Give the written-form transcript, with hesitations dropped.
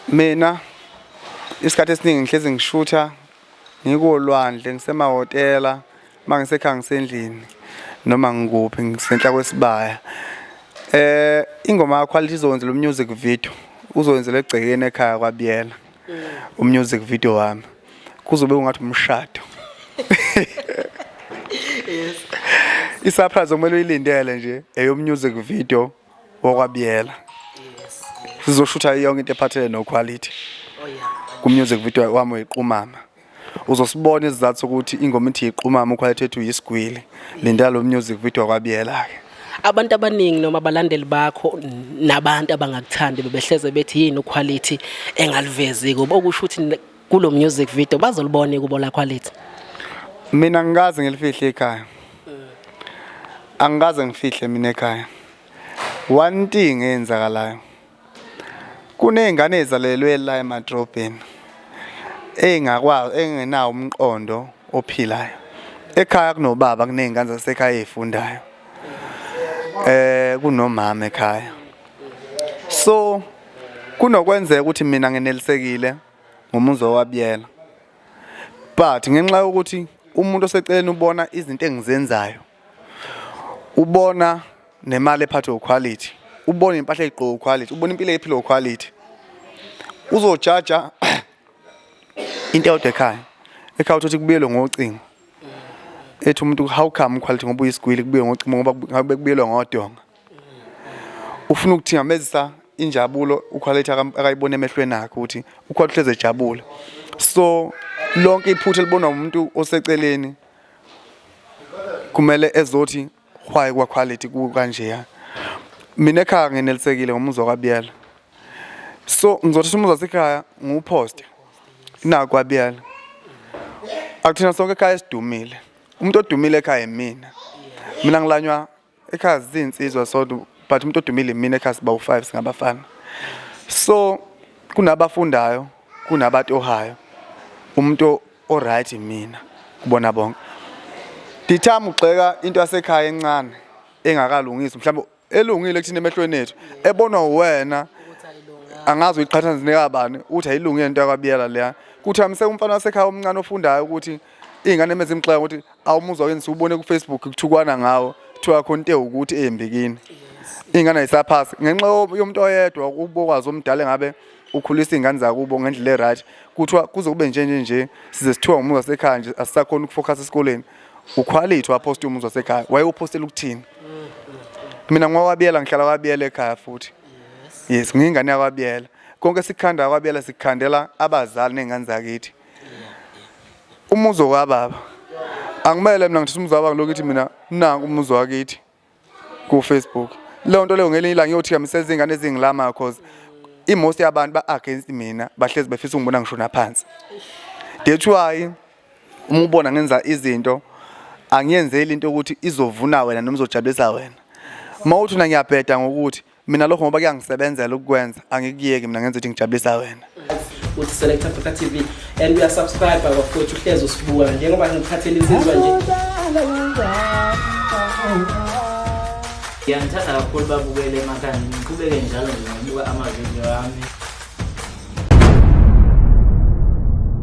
Mina isikhathi esiningi ngihlezi ngishutha ngikolwandle ngisemahhotela mangisekhaya ngisendlini noma ngikuphi ngisenhla kwesibaya. Ingoma yaQuality izokwenza lo music video uzowenzela egcekeni ekhaya kwaBiyela. Umusic video wami kuzobe ungathi umshado. Yes. Isurprise okumele uyilindele nje music video wakwaBiyela. Yes. Sizoshutha yonke into ephathele noQuality. Oh yeah. Ku-music video wami oyiqhumama. Uzosibona isizathu ukuthi ingoma ithi iqhumama uQuality ethu yisigwili. Linda lo music video kwaBiyela ke. Abantu abaningi noma abalandeli bakho nabantu abangakuthandi bebehleze bethi yini uQuality engalivezi kubo okusho ukuthi kulo music video bazolibona kubo la Quality. Mina ngikaze ngilifihle ekhaya. Angikaze ngifihle mina ekhaya. One thing eyenzakalayo. Kunezingane ezalelwe la emadrobheni. Engakwazi engenawo umqondo ophilayo. Ekhaya kunobaba kunezingane zasekhaya ezifundayo. Kunomama ekhaya. So kunokwenzeka ukuthi mina ngenelisekile ngomuzo waBiyela. But ngenxa yokuthi umuntu oseceleni ubona izinto engizenzayo. Ubona nemali ephathwe uQuality. Ubona impahla egqoka uQuality, ubona impilo ephila uQuality. Uzojaja into yodwa ekhaya. Ekhaya uthi kubuyelwe ngocingo. Ethi umuntu how come uQuality ngoba uyisigwili kubuye ngocingo ngoba ngabe kubuyelwe ngodonga. Ufuna ukuthingamezisa injabulo uQuality akayibona emehlweni akhe ukuthi uQuality hleze ejabula. So lonke iphutha libonwa umuntu oseceleni kumele ezothi why kwaQuality kanje. Mina ekhaya ngenelisekile ngomuzo kwaBiyela. So ngizothi umuzo wasekhaya ngiwuposte na kwaBiyela. Akuthina sonke ekhaya sidumile. Umuntu odumile ekhaya mina. Mina ngilanywa ekhaya zinsizwa sodwa but umuntu odumile mina ekhaya siba u5 singabafana. So kunabafundayo, kunabatohayo. Umuntu oright mina kubona bonke. Dithama ugxeka into yasekhaya encane engakalungisi mhlawumbe elungile kuthina emehlweni ethu ebonwa wena angazi uyiqhathanise nekabani uthi ayilungile into yakwaBiyela leya kuthi amse umfana wasekhaya omncane ofundayo ukuthi ingane emezimxeka ukuthi awumuzwa wenza ubone ku Facebook kuthukwana ngawo kuthiwa khonto ukuthi embikini ingane ayisaphasi ngenxa yomuntu oyedwa ukubokwazi omdala engabe ukhulisa ingane zakubo ngendlela eright kuthiwa kuzobe nje size sithiwa umuzi wasekhaya nje asisakhona ukufocus esikoleni uQuality waposta umuzi wasekhaya wayewupostela ukuthini mina ngwawaBiyela ngihlala kwaBiyela ekhaya futhi yes ngingane yakwaBiyela konke sikhanda kwaBiyela sikhandela abazali nezingane zakithi umuzo wababa angimele mina ngithi umuzo wababa lokuthi mina nangu umuzo wakithi ku Facebook leyo nto leyo ngelinye ilanga iyothi yamiseza izingane ezingilama because most yabantu ba against mina bahlezi befisa ungibona ngishona phansi. That's why uma ubona ngenza izinto angiyenzeli into ukuthi izovuna wena noma izojabulisa wena. Mawuthi una ngiyabheda ngokuthi mina lokho ngoba kuyangisebenzela ukukwenza angikuyeki mina ngenza ukuthi ngijabulisa wena. Uthi Select Africa TV and we are subscriber bafowethu uhlezi usibuka njengoba ngiphathele izizwa nje. Ngiyangithanda kakhulu babukele emakhaya ngiqhubeke njalo nje ngokubuka ama video ami.